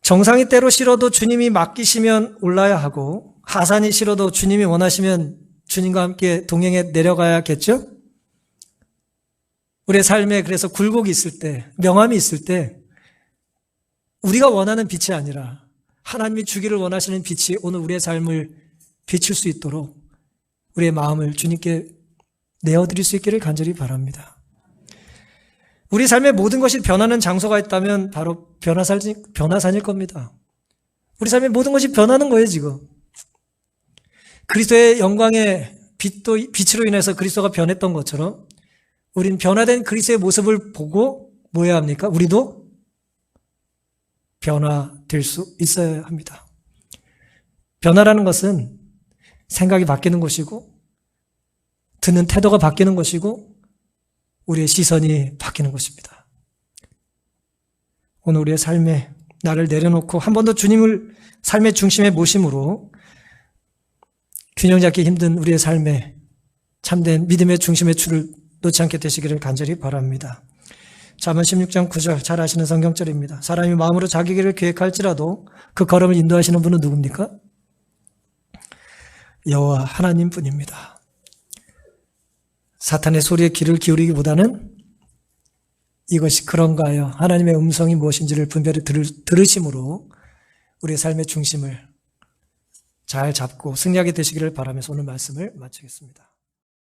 정상이 때로 싫어도 주님이 맡기시면 올라야 하고 하산이 싫어도 주님이 원하시면 주님과 함께 동행해 내려가야겠죠? 우리의 삶에 그래서 굴곡이 있을 때, 명함이 있을 때 우리가 원하는 빛이 아니라 하나님이 주기를 원하시는 빛이 오늘 우리의 삶을 비출 수 있도록 우리의 마음을 주님께 내어드릴 수 있기를 간절히 바랍니다. 우리 삶의 모든 것이 변하는 장소가 있다면 바로 변화산일 겁니다. 우리 삶의 모든 것이 변하는 거예요, 지금. 그리스도의 영광의 빛으로 인해서 그리스도가 변했던 것처럼 우린 변화된 그리스도의 모습을 보고 뭐 해야 합니까? 우리도 변화될 수 있어야 합니다. 변화라는 것은 생각이 바뀌는 것이고 듣는 태도가 바뀌는 것이고 우리의 시선이 바뀌는 것입니다. 오늘 우리의 삶에 나를 내려놓고 한 번 더 주님을 삶의 중심에 모심으로 균형 잡기 힘든 우리의 삶에 참된 믿음의 중심의 줄을 놓지 않게 되시기를 간절히 바랍니다. 잠언 16장 9절 잘 아시는 성경절입니다. 사람이 마음으로 자기 길을 계획할지라도 그 걸음을 인도하시는 분은 누굽니까? 여호와 하나님뿐입니다. 사탄의 소리에 귀를 기울이기보다는 이것이 그런가요? 하나님의 음성이 무엇인지를 분별히 들으심으로 우리의 삶의 중심을 잘 잡고 승리하게 되시기를 바라면서 오늘 말씀을 마치겠습니다.